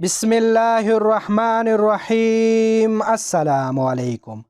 बिस्मिल्लाहिर्रहमानिर्रहीम। अस्सलाम वालेकुम।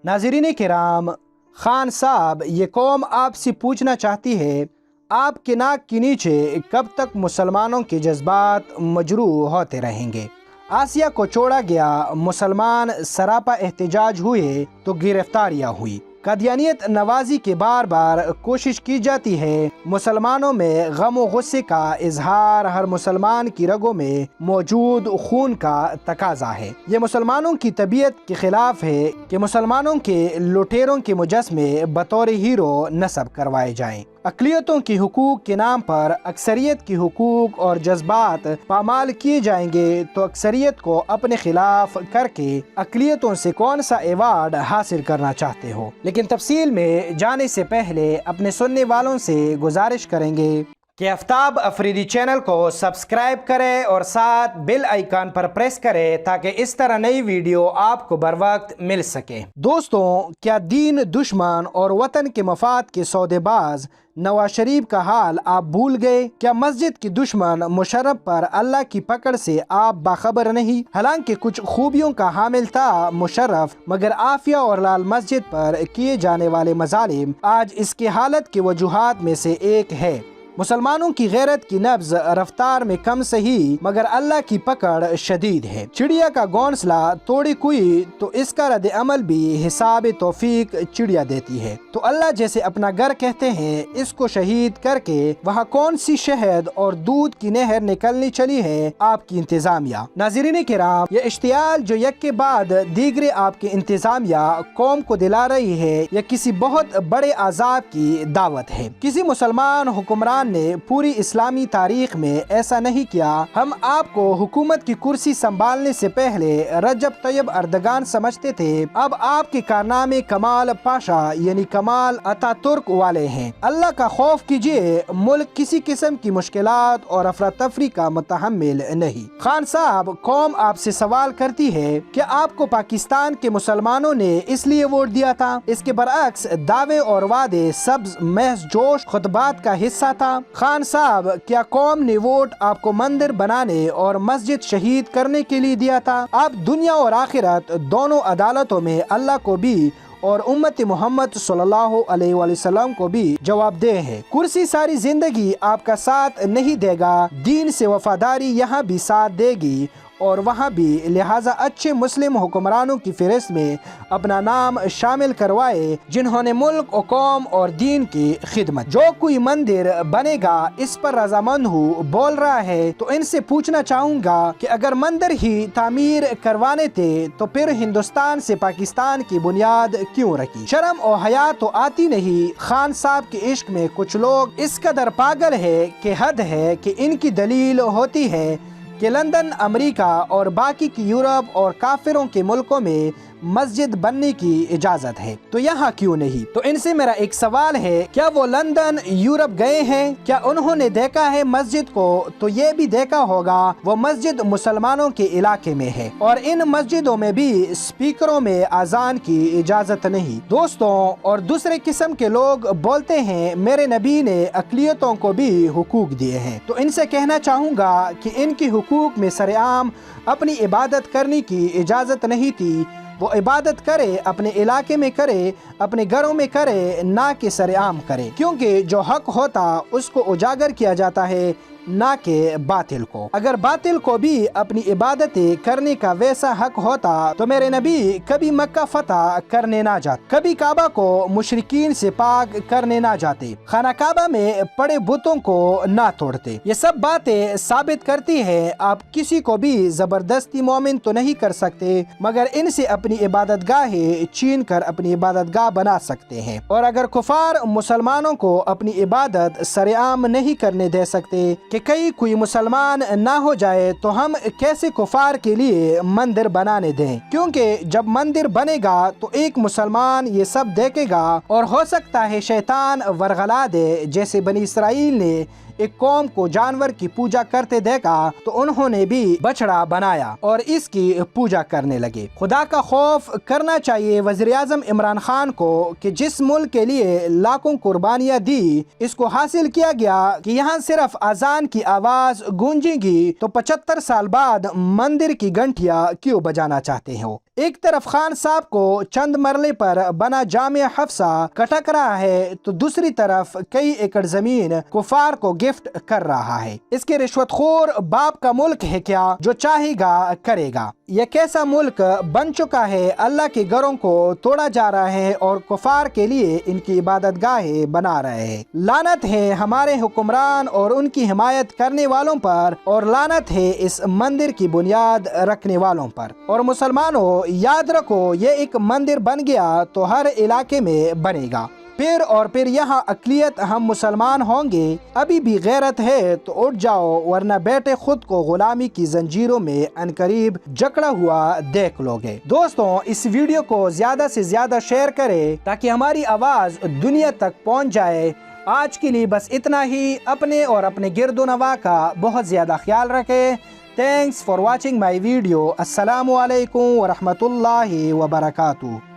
नाज़रीन किराम, खान साहब, ये कौम आपसे पूछना चाहती है, आपके नाक के नीचे कब तक मुसलमानों के जज्बात मजरूह होते रहेंगे? आसिया को छोड़ा गया, मुसलमान सरापा एहतजाज हुए तो गिरफ्तारियाँ हुई। कादियानियत नवाजी के बार बार कोशिश की जाती है। मुसलमानों में गम और गुस्से का इजहार हर मुसलमान की रगों में मौजूद खून का तकाजा है। ये मुसलमानों की तबीयत के खिलाफ है कि मुसलमानों के लुटेरों के मुजस्मे बतौर हीरो नस्ब करवाए जाएं। अक़लियतों के हुकूक के नाम पर अक्सरियत की हुकूक और जज्बात पामाल किए जाएंगे तो अक्सरियत को अपने खिलाफ करके अक़लियतों से कौन सा एवार्ड हासिल करना चाहते हो? लेकिन तफसील में जाने से पहले अपने सुनने वालों से गुजारिश करेंगे कि आफ्ताब अफरीदी चैनल को सब्सक्राइब करें और साथ बेल आइकन पर प्रेस करें ताकि इस तरह नई वीडियो आपको बर वक्त मिल सके। दोस्तों, क्या दीन दुश्मन और वतन के मफाद के सौदेबाज नवाज शरीफ का हाल आप भूल गए? क्या मस्जिद की दुश्मन मुशर्रफ पर अल्लाह की पकड़ से आप बाखबर नहीं? हालांकि कुछ खूबियों का हामिल था मुशर्रफ, मगर आफिया और लाल मस्जिद पर किए जाने वाले मजालिम आज इसकी हालत की वजूहात में से एक है। मुसलमानों की गैरत की नब्ज रफ्तार में कम सही, मगर अल्लाह की पकड़ शदीद है। चिड़िया का घोंसला तोड़ी कोई तो इसका रद्द अमल भी हिसाब तौफीक चिड़िया देती है। तो अल्लाह जैसे अपना घर कहते हैं, इसको शहीद करके वहाँ कौन सी शहद और दूध की नहर निकलनी चली है आपकी इंतजामिया। नाज़रीन किराम, ये इश्तियाल जो एक के बाद दीगरे आपकी इंतजामिया कौम को दिला रही है, यह किसी बहुत बड़े अजाब की दावत है। किसी मुसलमान हुक्मरान ने पूरी इस्लामी तारीख में ऐसा नहीं किया। हम आपको हुकूमत की कुर्सी संभालने से पहले रजब तैयब अर्दगान समझते थे, अब आपके कारनामे कमाल पाशा यानी कमाल अतातुर्क वाले हैं। अल्लाह का खौफ कीजिए, मुल्क किसी किस्म की मुश्किलात और अफरा तफरी का मुतहम्मिल नहीं। खान साहब, कौम आपसे सवाल करती है कि आपको पाकिस्तान के मुसलमानों ने इसलिए वोट दिया था? इसके बरअक्स दावे और वादे सब्ज महज जोश खुतबात का हिस्सा था। खान साहब, क्या कौम ने वोट आपको मंदिर बनाने और मस्जिद शहीद करने के लिए दिया था? आप दुनिया और आखिरत दोनों अदालतों में अल्लाह को भी और उम्मत मोहम्मद सल्लल्लाहु अलैहि वसल्लम को भी जवाबदेह है। कुर्सी सारी जिंदगी आपका साथ नहीं देगा, दीन से वफादारी यहाँ भी साथ देगी और वहाँ भी, लिहाजा अच्छे मुस्लिम हुक्मरानों की फहरिस्त में अपना नाम शामिल करवाए जिन्होंने मुल्क और कौम और दीन की खिदमत। जो कोई मंदिर बनेगा इस पर रजामंद हूँ बोल रहा है, तो इनसे पूछना चाहूँगा कि अगर मंदिर ही तामीर करवाने थे तो फिर हिंदुस्तान से पाकिस्तान की बुनियाद क्यों रखी? शर्म और हया तो आती नहीं। खान साहब के इश्क में कुछ लोग इस कदर पागल है कि हद है कि इनकी दलील होती है कि लंदन, अमेरिका और बाकी की यूरोप और काफिरों के मुल्कों में मस्जिद बनने की इजाजत है, तो यहाँ क्यों नहीं? तो इनसे मेरा एक सवाल है, क्या वो लंदन, यूरोप गए हैं? क्या उन्होंने देखा है मस्जिद को? तो ये भी देखा होगा वो मस्जिद मुसलमानों के इलाके में है और इन मस्जिदों में भी स्पीकरों में अजान की इजाजत नहीं। दोस्तों, और दूसरे किस्म के लोग बोलते हैं मेरे नबी ने अक़लियतों को भी हुकूक दिए हैं, तो इनसे कहना चाहूँगा कि इनकी हुकूक में सरेआम अपनी इबादत करने की इजाज़त नहीं थी। वो इबादत करे, अपने इलाके में करे, अपने घरों में करे, ना कि सरेआम करे, क्योंकि जो हक होता उसको उजागर किया जाता है, ना के बातिल को। अगर बातिल को भी अपनी इबादतें करने का वैसा हक होता तो मेरे नबी कभी मक्का फतह करने ना जाते, कभी काबा को मुशरिकीन से पाक करने ना जाते, खाना काबा में पड़े बुतों को ना तोड़ते। ये सब बातें साबित करती है आप किसी को भी जबरदस्ती मोमिन तो नहीं कर सकते, मगर इनसे अपनी इबादत गाहें छीन कर अपनी इबादत गाह बना सकते हैं। और अगर कुफार मुसलमानों को अपनी इबादत सरेआम नहीं करने दे सकते कि कहीं कोई मुसलमान ना हो जाए, तो हम कैसे कुफार के लिए मंदिर बनाने दें? क्योंकि जब मंदिर बनेगा तो एक मुसलमान ये सब देखेगा और हो सकता है शैतान वरगला दे, जैसे बनी इसराइल ने ایک قوم کو جانور کی پوجا کرتے دیکھا تو انہوں نے بھی بچڑا بنایا اور اس کی پوجا کرنے لگے۔ خدا کا خوف کرنا چاہیے وزیر اعظم عمران خان کو کہ جس ملک کے لیے لاکھوں قربانیاں دی، اس کو حاصل کیا گیا کہ یہاں صرف اذان کی آواز گونجے گی تو 75 سال بعد مندر کی گھنٹیاں کیوں بجانا چاہتے ہو؟ ایک طرف خان صاحب کو چند مرلے پر بنا جامع حفصہ کٹک رہا ہے تو دوسری طرف کئی ایکڑ زمین کفار کو گفٹ کر رہا ہے۔ اس کے رشوت خور باپ کا ملک ہے کیا جو چاہے گا کرے گا؟ یہ کیسا ملک بن چکا ہے؟ اللہ کے گھروں کو توڑا جا رہا ہے اور کفار کے لیے ان کی عبادت گاہیں بنا رہے ہیں۔ لعنت ہے ہمارے حکمران اور ان کی حمایت کرنے والوں پر، اور لعنت ہے اس مندر کی بنیاد رکھنے والوں پر۔ اور مسلمانوں یاد رکھو، یہ ایک مندر بن گیا تو ہر علاقے میں بنے گا، پھر یہاں اقلیت ہم مسلمان ہوں گے۔ ابھی بھی غیرت ہے تو اٹھ جاؤ، ورنہ بیٹے خود کو غلامی کی زنجیروں میں عنقریب جکڑا ہوا دیکھ لو گے۔ دوستوں، اس ویڈیو کو زیادہ سے زیادہ شیئر کریں تاکہ ہماری آواز دنیا تک پہنچ جائے۔ آج کے لیے بس اتنا ہی۔ اپنے اور اپنے گرد و نواح کا بہت زیادہ خیال رکھیں۔ Thanks for watching my video. السلام علیکم ورحمۃ اللہ وبرکاتہ۔